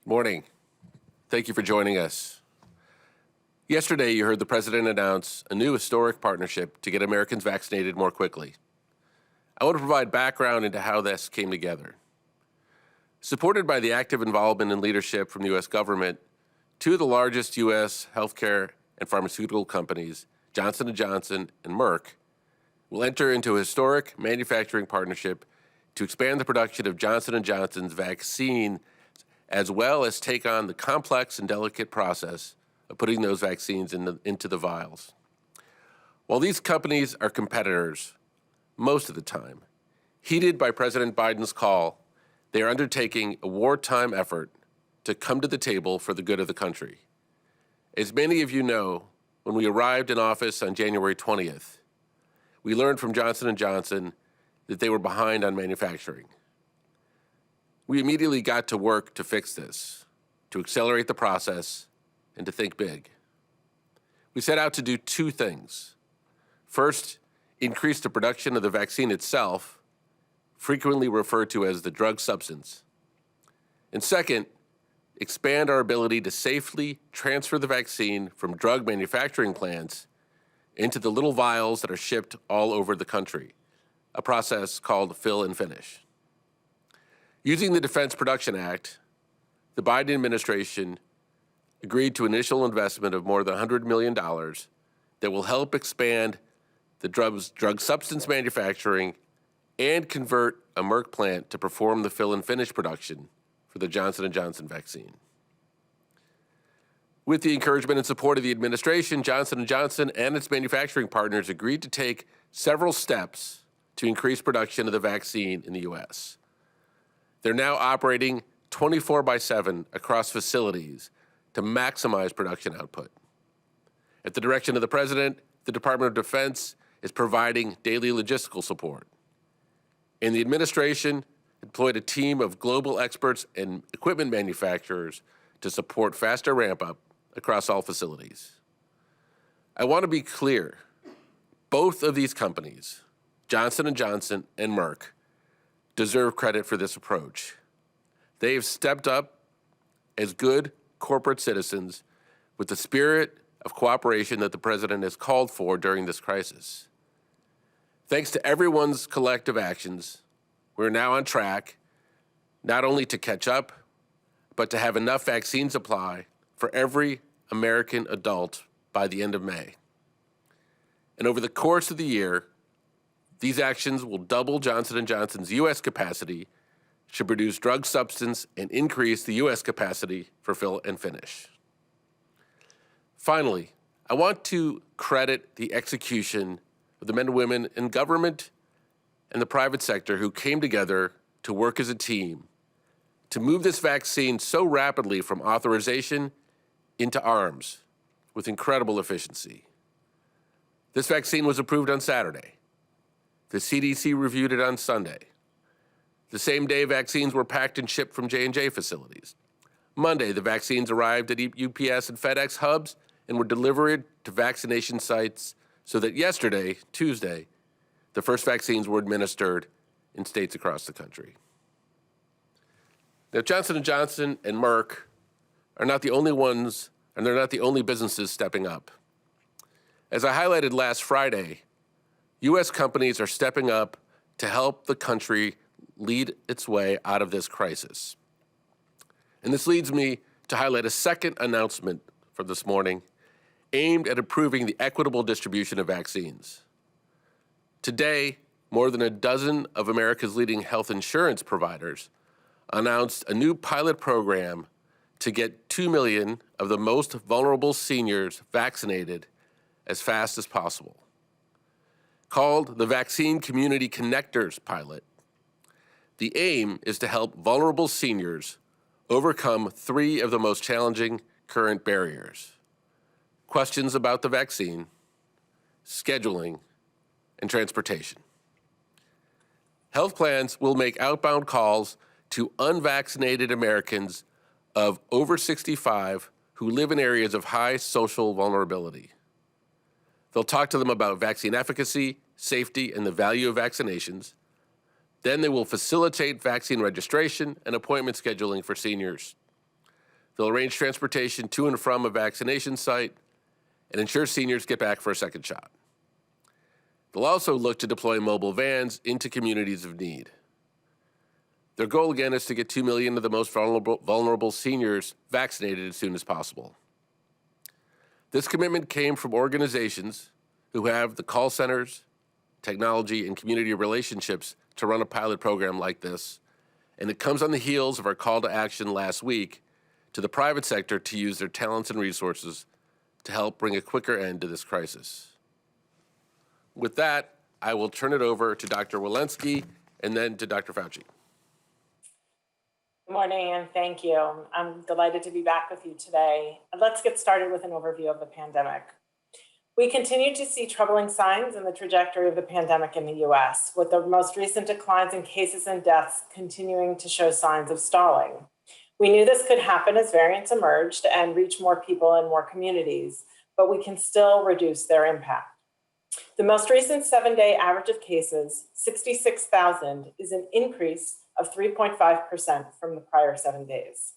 Morning. Thank you for joining us. Yesterday, you heard the President announce a new historic partnership to get Americans vaccinated more quickly. I want to provide background into how this came together. Supported by the active involvement and leadership from the U.S. government, two of the largest U.S. healthcare and pharmaceutical companies, Johnson & Johnson and Merck, will enter into a historic manufacturing partnership to expand the production of Johnson & Johnson's vaccine, as well as take on the complex and delicate process of putting those vaccines into the vials. While these companies are competitors most of the time, heated by President Biden's call, they are undertaking a wartime effort to come to the table for the good of the country. As many of you know, when we arrived in office on January 20th, we learned from Johnson & Johnson that they were behind on manufacturing. We immediately got to work to fix this, to accelerate the process, and to think big. We set out to do two things. First, increase the production of the vaccine itself, frequently referred to as the drug substance. And second, expand our ability to safely transfer the vaccine from drug manufacturing plants into the little vials that are shipped all over the country, a process called fill and finish. Using the Defense Production Act, the Biden administration agreed to initial investment of more than $100 million that will help expand the drug substance manufacturing and convert a Merck plant to perform the fill and finish production for the Johnson & Johnson vaccine. With the encouragement and support of the administration, Johnson & Johnson and its manufacturing partners agreed to take several steps to increase production of the vaccine in the U.S. They're now operating 24/7 across facilities to maximize production output. At the direction of the President, the Department of Defense is providing daily logistical support. And the administration employed a team of global experts and equipment manufacturers to support faster ramp-up across all facilities. I want to be clear, both of these companies, Johnson & Johnson and Merck, deserve credit for this approach. They have stepped up as good corporate citizens with the spirit of cooperation that the President has called for during this crisis. Thanks to everyone's collective actions, we're now on track not only to catch up, but to have enough vaccine supply for every American adult by the end of May. And over the course of the year, these actions will double Johnson & Johnson's U.S. capacity to produce drug substance and increase the U.S. capacity for fill and finish. Finally, I want to credit the execution of the men and women in government and the private sector who came together to work as a team to move this vaccine so rapidly from authorization into arms with incredible efficiency. This vaccine was approved on Saturday. The CDC reviewed it on Sunday. The same day, vaccines were packed and shipped from J&J facilities. Monday, the vaccines arrived at UPS and FedEx hubs and were delivered to vaccination sites so that yesterday, Tuesday, the first vaccines were administered in states across the country. Now, Johnson & Johnson and Merck are not the only ones, and they're not the only businesses stepping up. As I highlighted last Friday, U.S. companies are stepping up to help the country lead its way out of this crisis. And this leads me to highlight a second announcement for this morning aimed at improving the equitable distribution of vaccines. Today, more than a dozen of America's leading health insurance providers announced a new pilot program to get 2 million of the most vulnerable seniors vaccinated as fast as possible. Called the Vaccine Community Connectors Pilot, the aim is to help vulnerable seniors overcome 3 of the most challenging current barriers: questions about the vaccine, scheduling, and transportation. Health plans will make outbound calls to unvaccinated Americans of over 65 who live in areas of high social vulnerability. They'll talk to them about vaccine efficacy, safety, and the value of vaccinations. Then they will facilitate vaccine registration and appointment scheduling for seniors. They'll arrange transportation to and from a vaccination site and ensure seniors get back for a second shot. They'll also look to deploy mobile vans into communities of need. Their goal, again, is to get 2 million of the most vulnerable seniors vaccinated as soon as possible. This commitment came from organizations who have the call centers, technology, and community relationships to run a pilot program like this, and it comes on the heels of our call to action last week to the private sector to use their talents and resources to help bring a quicker end to this crisis. With that, I will turn it over to Dr. Walensky and then to Dr. Fauci. Good morning, and thank you. I'm delighted to be back with you today. Let's get started with an overview of the pandemic. We continue to see troubling signs in the trajectory of the pandemic in the US, with the most recent declines in cases and deaths continuing to show signs of stalling. We knew this could happen as variants emerged and reach more people in more communities, but we can still reduce their impact. The most recent 7-day average of cases, 66,000, is an increase of 3.5% from the prior 7 days.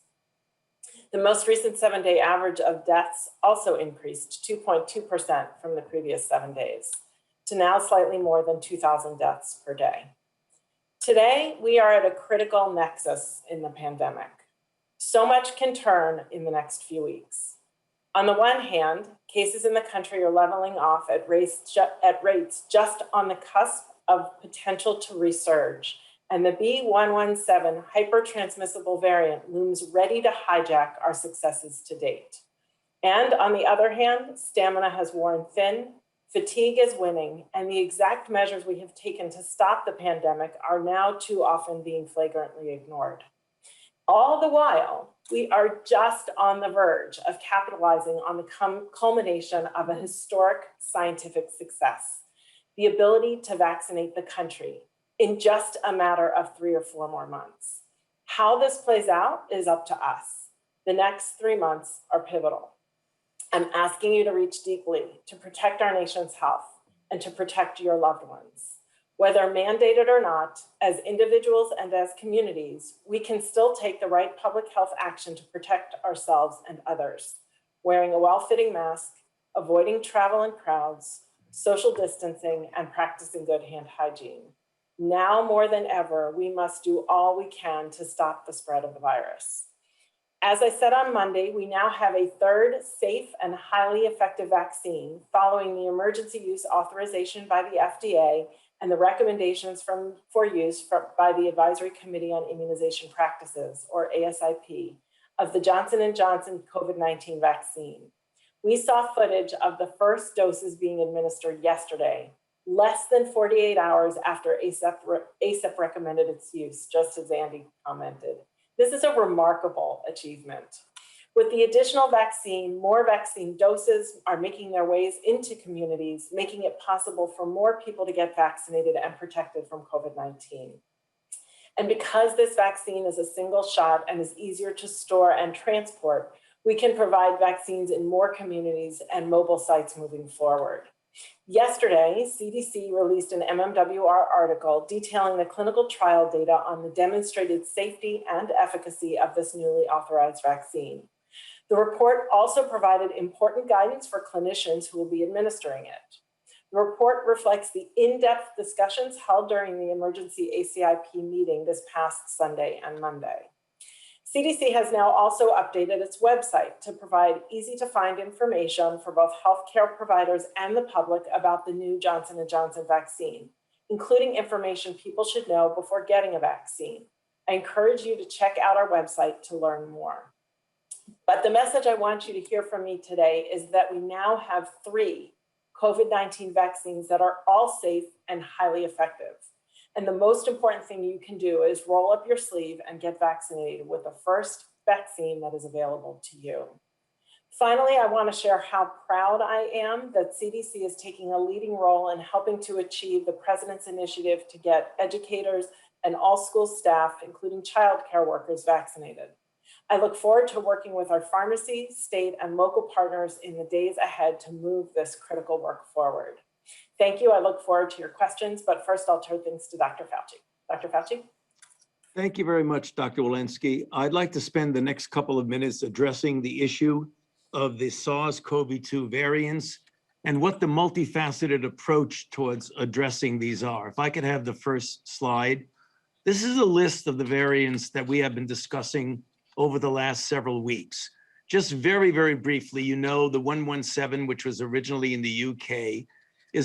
The most recent 7-day average of deaths also increased 2.2% from the previous 7 days, to now slightly more than 2,000 deaths per day. Today, we are at a critical nexus in the pandemic. So much can turn in the next few weeks. On the one hand, cases in the country are leveling off at rates just on the cusp of potential to resurge, and the B.1.1.7 hypertransmissible variant looms ready to hijack our successes to date. And on the other hand, stamina has worn thin, fatigue is winning, and the exact measures we have taken to stop the pandemic are now too often being flagrantly ignored. All the while, we are just on the verge of capitalizing on the culmination of a historic scientific success, the ability to vaccinate the country in just a matter of 3 or 4 more months. How this plays out is up to us. The next 3 months are pivotal. I'm asking you to reach deeply to protect our nation's health and to protect your loved ones. Whether mandated or not, as individuals and as communities, we can still take the right public health action to protect ourselves and others. Wearing a well-fitting mask, avoiding travel in crowds, social distancing, and practicing good hand hygiene. Now more than ever, we must do all we can to stop the spread of the virus. As I said on Monday, we now have a third safe and highly effective vaccine following the emergency use authorization by the FDA and the recommendations for use by the Advisory Committee on Immunization Practices, or ASIP, of the Johnson & Johnson COVID-19 vaccine. We saw footage of the first doses being administered yesterday, less than 48 hours after ASIP recommended its use, just as Andy commented. This is a remarkable achievement. With the additional vaccine, more vaccine doses are making their ways into communities, making it possible for more people to get vaccinated and protected from COVID-19. And because this vaccine is a single shot and is easier to store and transport, we can provide vaccines in more communities and mobile sites moving forward. Yesterday, CDC released an MMWR article detailing the clinical trial data on the demonstrated safety and efficacy of this newly authorized vaccine. The report also provided important guidance for clinicians who will be administering it. The report reflects the in-depth discussions held during the emergency ACIP meeting this past Sunday and Monday. CDC has now also updated its website to provide easy-to-find information for both healthcare providers and the public about the new Johnson & Johnson vaccine, including information people should know before getting a vaccine. I encourage you to check out our website to learn more. But the message I want you to hear from me today is that we now have 3 COVID-19 vaccines that are all safe and highly effective. And the most important thing you can do is roll up your sleeve and get vaccinated with the first vaccine that is available to you. Finally, I want to share how proud I am that CDC is taking a leading role in helping to achieve the President's initiative to get educators and all school staff, including childcare workers, vaccinated. I look forward to working with our pharmacy, state, and local partners in the days ahead to move this critical work forward. Thank you. I look forward to your questions, but first I'll turn things to Dr. Fauci. Dr. Fauci? Thank you very much, Dr. Walensky. I'd like to spend the next couple of minutes addressing the issue of the SARS-CoV-2 variants and what the multifaceted approach towards addressing these are. If I could have the first slide. This is a list of the variants that we have been discussing over the last several weeks. Just very, very briefly, you know, the 117, which was originally in the UK,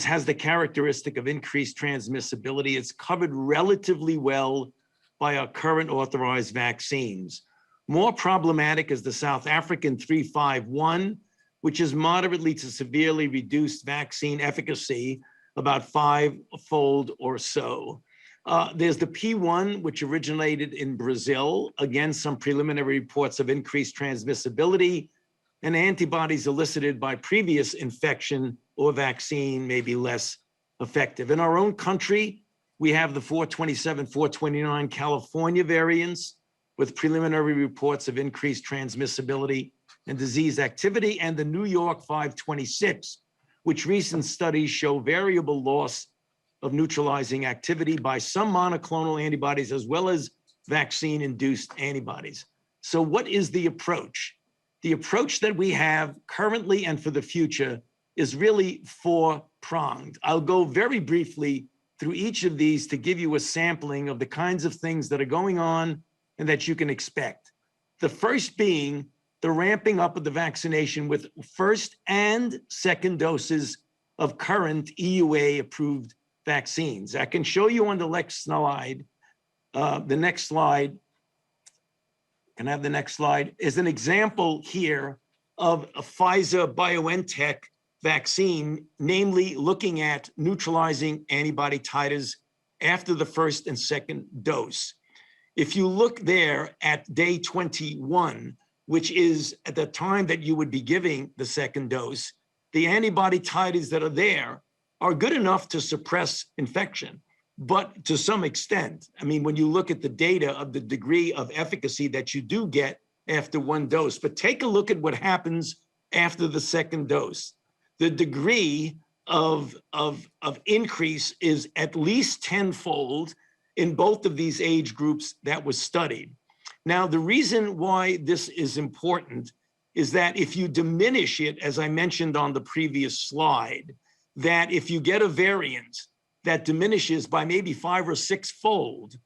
has the characteristic of increased transmissibility. It's covered relatively well by our current authorized vaccines. More problematic is the South African 351, which is moderately to severely reduced vaccine efficacy, about 5-fold or so. There's the P1, which originated in Brazil. Again, some preliminary reports of increased transmissibility, and antibodies elicited by previous infection or vaccine may be less effective. In our own country, we have the 427, 429 California variants with preliminary reports of increased transmissibility and disease activity, and the New York 526, which recent studies show variable loss of neutralizing activity by some monoclonal antibodies as well as vaccine-induced antibodies. So what is the approach? The approach that we have currently and for the future is really four-pronged. I'll go very briefly through each of these to give you a sampling of the kinds of things that are going on and that you can expect. The first being the ramping up of the vaccination with first and second doses of current EUA-approved vaccines. I can show you on the next slide. The next slide, can I have the next slide, is an example here of a Pfizer-BioNTech vaccine, namely looking at neutralizing antibody titers after the first and second dose. If you look there at day 21, which is at the time that you would be giving the second dose, the antibody titers that are there are good enough to suppress infection, but to some extent. I mean, when you look at the data of the degree of efficacy that you do get after one dose, but take a look at what happens after the second dose. The degree of increase is at least tenfold in both of these age groups that was studied. Now, the reason why this is important is that if you diminish it, as I mentioned on the previous slide, that if you get a variant that diminishes by maybe 5 or 6-fold,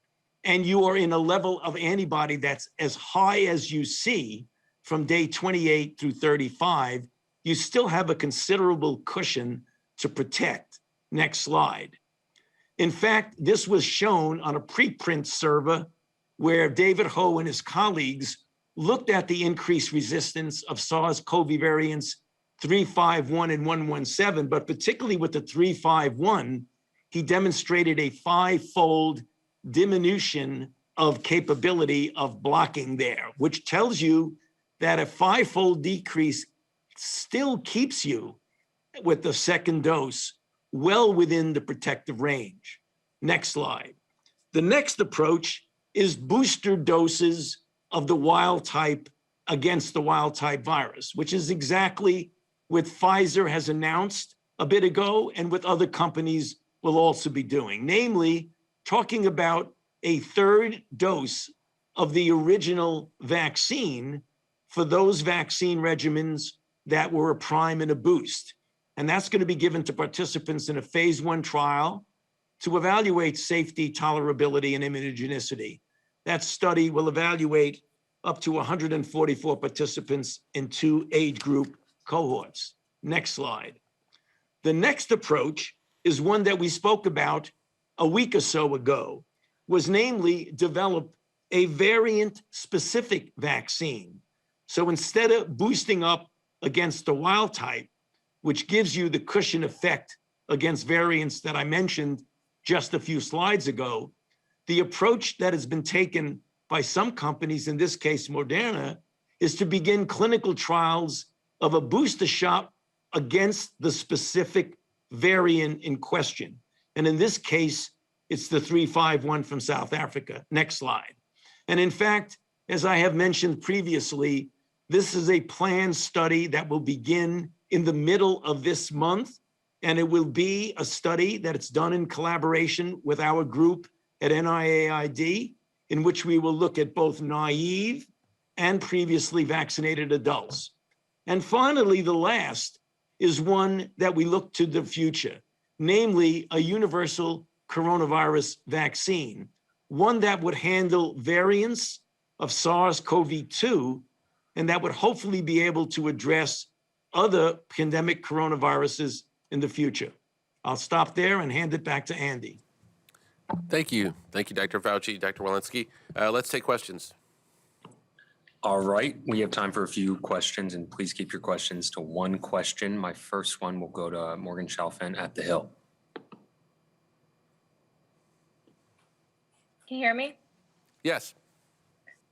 and you are in a level of antibody that's as high as you see from day 28 through 35, you still have a considerable cushion to protect. Next slide. In fact, this was shown on a preprint server where David Ho and his colleagues looked at the increased resistance of SARS-CoV variants 351 and 117, but particularly with the 351, he demonstrated a 5-fold diminution of capability of blocking there, which tells you that a 5-fold decrease still keeps you with the second dose well within the protective range. Next slide. The next approach is booster doses of the wild type against the wild type virus, which is exactly what Pfizer has announced a bit ago and what other companies will also be doing, namely talking about a third dose of the original vaccine for those vaccine regimens that were a prime and a boost. And that's going to be given to participants in a phase 1 trial to evaluate safety, tolerability, and immunogenicity. That study will evaluate up to 144 participants in 2 age group cohorts. Next slide. The next approach is one that we spoke about a week or so ago, was namely develop a variant-specific vaccine. So instead of boosting up against the wild type, which gives you the cushion effect against variants that I mentioned just a few slides ago, the approach that has been taken by some companies, in this case Moderna, is to begin clinical trials of a booster shot against the specific variant in question. And in this case, it's the 351 from South Africa. Next slide. And in fact, as I have mentioned previously, this is a planned study that will begin in the middle of this month, and it will be a study that it's done in collaboration with our group at NIAID in which we will look at both naive and previously vaccinated adults. And finally, the last is one that we look to the future, namely a universal coronavirus vaccine, one that would handle variants of SARS-CoV-2 and that would hopefully be able to address other pandemic coronaviruses in the future. I'll stop there and hand it back to Andy. Thank you. Thank you, Dr. Fauci, Dr. Walensky. Let's take questions. All right, we have time for a few questions, and please keep your questions to one question. My first one will go to Morgan Chalfen at The Hill. Can you hear me? Yes.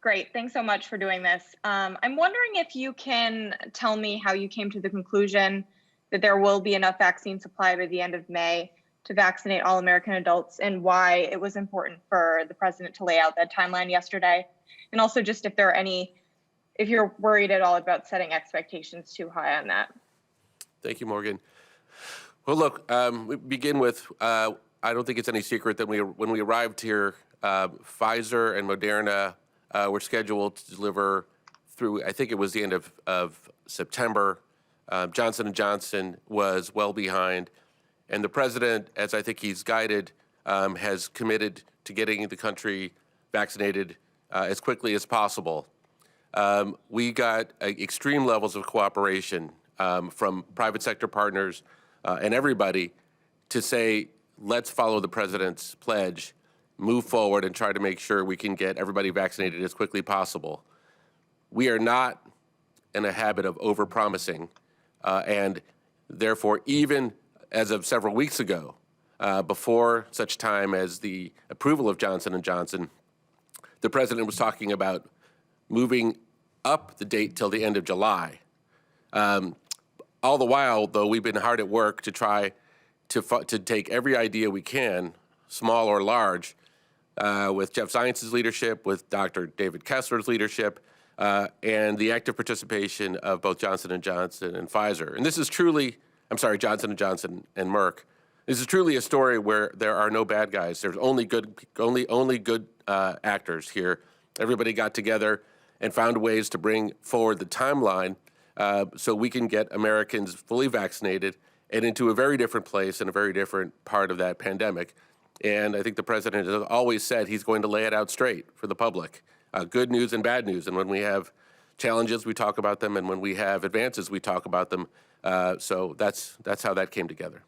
Great. Thanks so much for doing this. I'm wondering if you can tell me how you came to the conclusion that there will be enough vaccine supply by the end of May to vaccinate all American adults, and why it was important for the president to lay out that timeline yesterday. And also just if you're worried at all about setting expectations too high on that. Thank you, Morgan. Well, look, we begin with, I don't think it's any secret that when we arrived here, Pfizer and Moderna were scheduled to deliver through, I think it was the end of September. Johnson & Johnson was well behind. And the president, as I think he's guided, has committed to getting the country vaccinated as quickly as possible. We got extreme levels of cooperation from private sector partners and everybody to say, let's follow the president's pledge, move forward and try to make sure we can get everybody vaccinated as quickly as possible. We are not in a habit of overpromising, and therefore, even as of several weeks ago, before such time as the approval of Johnson & Johnson, the president was talking about moving up the date till the end of July. All the while, though, we've been hard at work to try to take every idea we can, small or large, with Jeff Zients's leadership, with Dr. David Kessler's leadership, and the active participation of both Johnson & Johnson and Pfizer. And this is truly, Johnson & Johnson and Merck. This is truly a story where there are no bad guys. There's only good actors here. Everybody got together and found ways to bring forward the timeline so we can get Americans fully vaccinated and into a very different place and a very different part of that pandemic. And I think the president has always said he's going to lay it out straight for the public, good news and bad news. And when we have challenges, we talk about them. And when we have advances, we talk about them. So that's how that came together.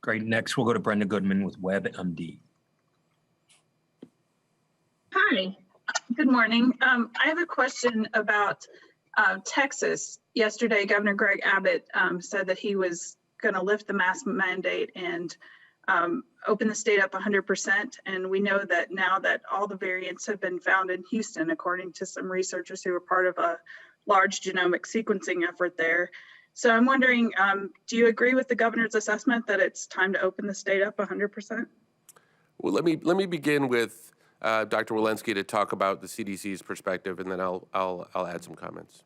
Great. Next, we'll go to Brenda Goodman with WebMD. Hi, good morning. I have a question about Texas. Yesterday, Governor Greg Abbott said that he was going to lift the mask mandate and open the state up 100%. And we know that now that all the variants have been found in Houston, according to some researchers who were part of a large genomic sequencing effort there. So I'm wondering, do you agree with the governor's assessment that it's time to open the state up 100%? Well, let me begin with Dr. Walensky to talk about the CDC's perspective, and then I'll add some comments.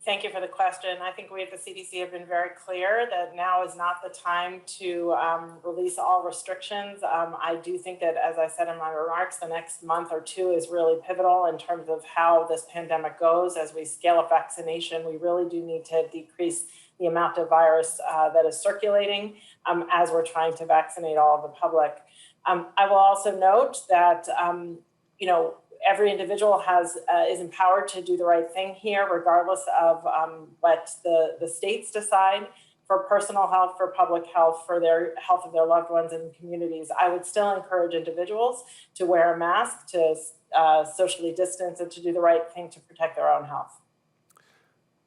Thank you for the question. I think we at the CDC have been very clear that now is not the time to release all restrictions. I do think that, as I said in my remarks, the next month or two is really pivotal in terms of how this pandemic goes. As we scale up vaccination, we really do need to decrease the amount of virus that is circulating as we're trying to vaccinate all of the public. I will also note that, every individual is empowered to do the right thing here, regardless of what the states decide for personal health, for public health, for their health of their loved ones and communities. I would still encourage individuals to wear a mask, to socially distance, and to do the right thing to protect their own health.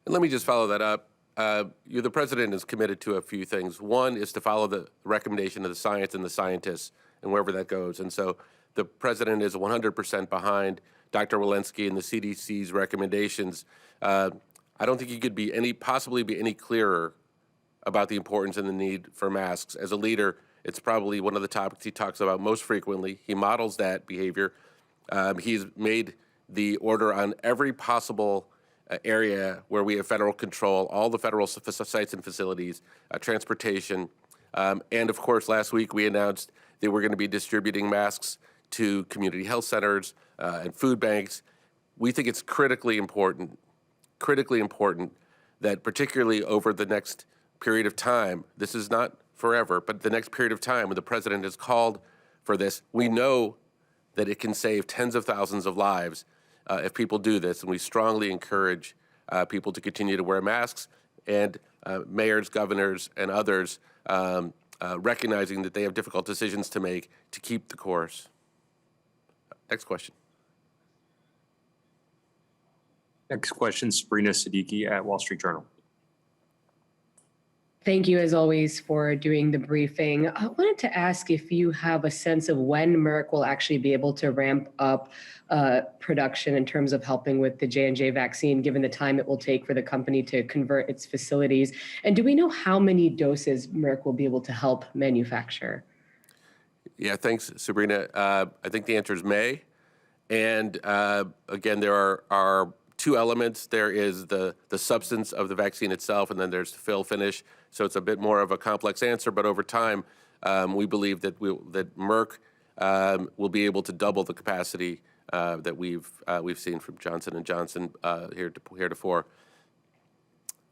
And let me just follow that up. The president is committed to a few things. One is to follow the recommendation of the science and the scientists, and wherever that goes. And so the president is 100% behind Dr. Walensky and the CDC's recommendations. I don't think he could possibly be any clearer about the importance and the need for masks. As a leader, it's probably one of the topics he talks about most frequently. He models that behavior. He's made the order on every possible area where we have federal control, all the federal sites and facilities, transportation. And of course, last week we announced they were going to be distributing masks to community health centers and food banks. We think it's critically important that particularly over the next period of time, this is not forever, but the next period of time when the president has called for this, we know that it can save tens of thousands of lives if people do this, and we strongly encourage people to continue to wear masks, and mayors, governors, and others recognizing that they have difficult decisions to make to keep the course. Next question. Next question, Sabrina Siddiqui at Wall Street Journal. Thank you, as always, for doing the briefing. I wanted to ask if you have a sense of when Merck will actually be able to ramp up production in terms of helping with the J&J vaccine, given the time it will take for the company to convert its facilities. And do we know how many doses Merck will be able to help manufacture? Yeah, thanks, Sabrina. I think the answer is May. And again, there are two elements. There is the substance of the vaccine itself, and then there's the fill finish. So it's a bit more of a complex answer, but over time, we believe that Merck will be able to double the capacity that we've seen from Johnson & Johnson heretofore.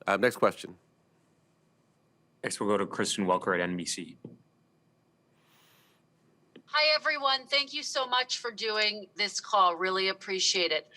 Next question. Next, we'll go to Kristen Welker at NBC. Hi, everyone. Thank you so much for doing this call. Really appreciate it.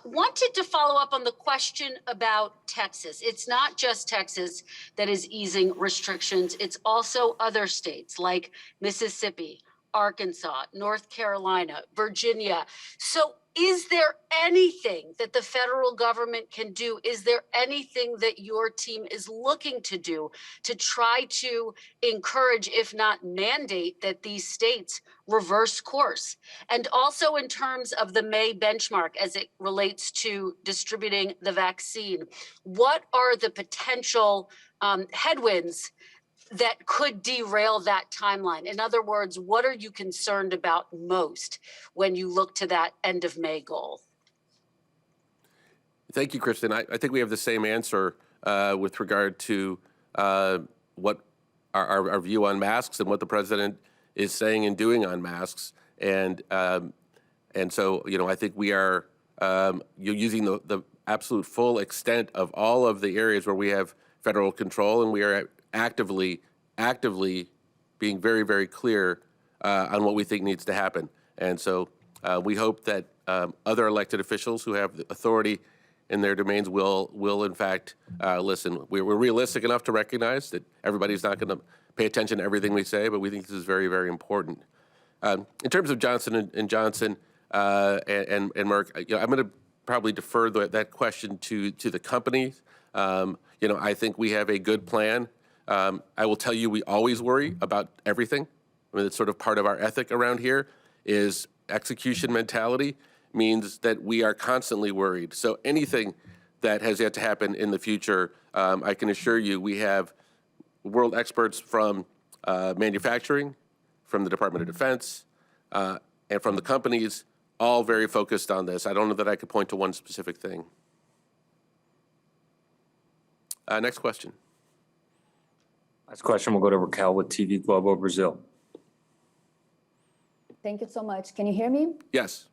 Wanted to follow up on the question about Texas. It's not just Texas that is easing restrictions. It's also other states like Mississippi, Arkansas, North Carolina, Virginia. So is there anything that the federal government can do? Is there anything that your team is looking to do to try to encourage, if not mandate, that these states reverse course? And also in terms of the May benchmark as it relates to distributing the vaccine, what are the potential headwinds that could derail that timeline? In other words, what are you concerned about most when you look to that end of May goal? Thank you, Kristen. I think we have the same answer with regard to what our view on masks and what the president is saying and doing on masks. And so, I think we are using the absolute full extent of all of the areas where we have federal control, and we are actively being very, very clear on what we think needs to happen. And so we hope that other elected officials who have the authority in their domains will in fact listen. We're realistic enough to recognize that everybody's not going to pay attention to everything we say, but we think this is very, very important. In terms of Johnson & Johnson and Merck, I'm going to probably defer that question to the companies. I think we have a good plan. I will tell you, we always worry about everything. I mean, it's sort of part of our ethic around here is execution mentality means that we are constantly worried. So anything that has yet to happen in the future, I can assure you we have world experts from manufacturing, from the Department of Defense, and from the companies, all very focused on this. I don't know that I could point to one specific thing. Next question. Last question, we'll go to Raquel with TV Globo Brazil. Thank you so much. Can you hear me? Yes.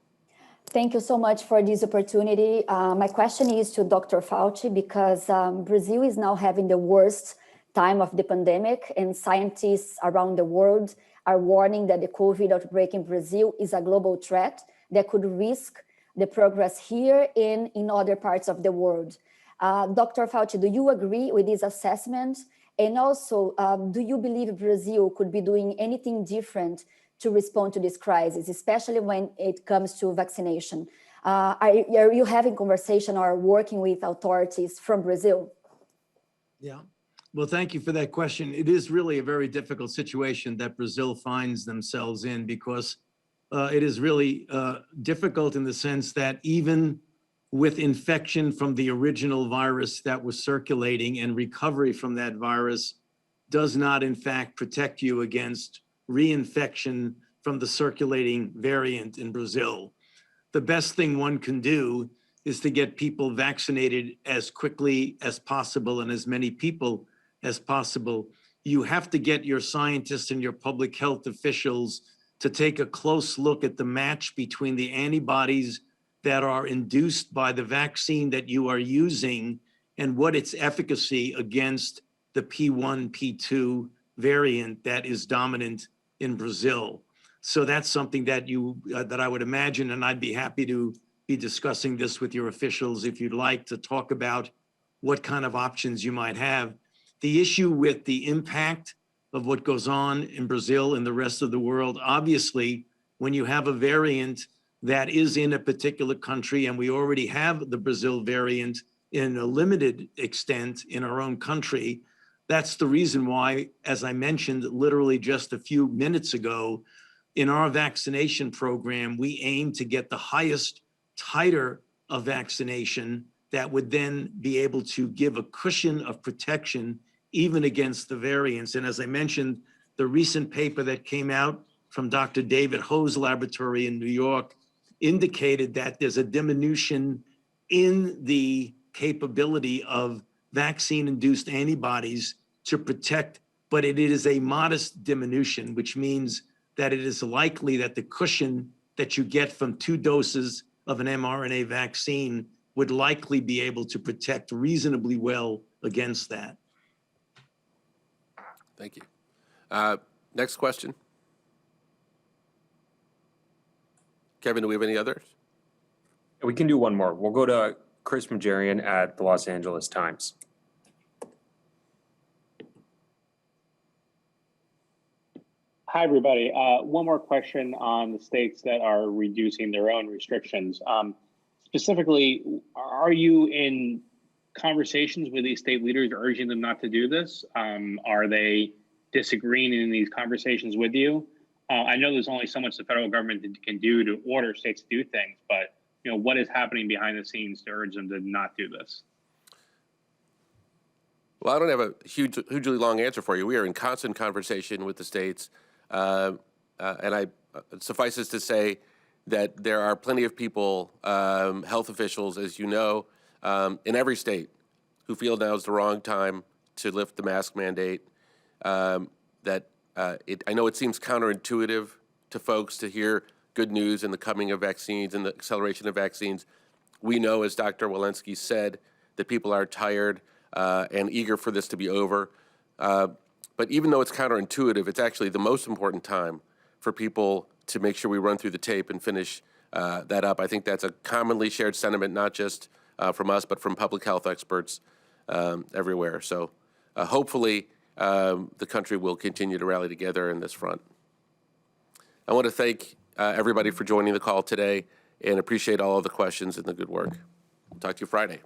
Thank you so much for this opportunity. My question is to Dr. Fauci, because Brazil is now having the worst time of the pandemic, and scientists around the world are warning that the COVID outbreak in Brazil is a global threat that could risk the progress here and in other parts of the world. Dr. Fauci, do you agree with this assessment? And also, do you believe Brazil could be doing anything different to respond to this crisis, especially when it comes to vaccination? Are you having conversation or working with authorities from Brazil? Yeah. Well, thank you for that question. It is really a very difficult situation that Brazil finds themselves in, because it is really difficult in the sense that even with infection from the original virus that was circulating and recovery from that virus does not, in fact, protect you against reinfection from the circulating variant in Brazil. The best thing one can do is to get people vaccinated as quickly as possible and as many people as possible you have to get your scientists and your public health officials to take a close look at the match between the antibodies that are induced by the vaccine that you are using and what its efficacy against the P1, P2 variant that is dominant in Brazil. So that's something that that I would imagine, and I'd be happy to be discussing this with your officials if you'd like to talk about what kind of options you might have. The issue with the impact of what goes on in Brazil and the rest of the world, obviously, when you have a variant that is in a particular country, and we already have the Brazil variant in a limited extent in our own country, that's the reason why, as I mentioned literally just a few minutes ago, in our vaccination program, we aim to get the highest titer of vaccination that would then be able to give a cushion of protection even against the variants. And as I mentioned, the recent paper that came out from Dr. David Ho's laboratory in New York indicated that there's a diminution in the capability of vaccine-induced antibodies to protect, but it is a modest diminution, which means that it is likely that the cushion that you get from 2 doses of an mRNA vaccine would likely be able to protect reasonably well against that. Thank you. Next question. Kevin, do we have any others? We can do one more. We'll go to Chris Majarian at the Los Angeles Times. Hi, everybody. One more question on the states that are reducing their own restrictions. Specifically, are you in conversations with these state leaders urging them not to do this? Are they disagreeing in these conversations with you? I know there's only so much the federal government can do to order states to do things, but what is happening behind the scenes to urge them to not do this? Well, I don't have a hugely long answer for you. We are in constant conversation with the states, and suffices to say that there are plenty of people, health officials, as you know, in every state, who feel now is the wrong time to lift the mask mandate. I know it seems counterintuitive to folks to hear good news in the coming of vaccines and the acceleration of vaccines. We know, as Dr. Walensky said, that people are tired and eager for this to be over. But even though it's counterintuitive, it's actually the most important time for people to make sure we run through the tape and finish that up. I think that's a commonly shared sentiment, not just from us, but from public health experts everywhere. So hopefully the country will continue to rally together in this front. I want to thank everybody for joining the call today and appreciate all of the questions and the good work. Talk to you Friday.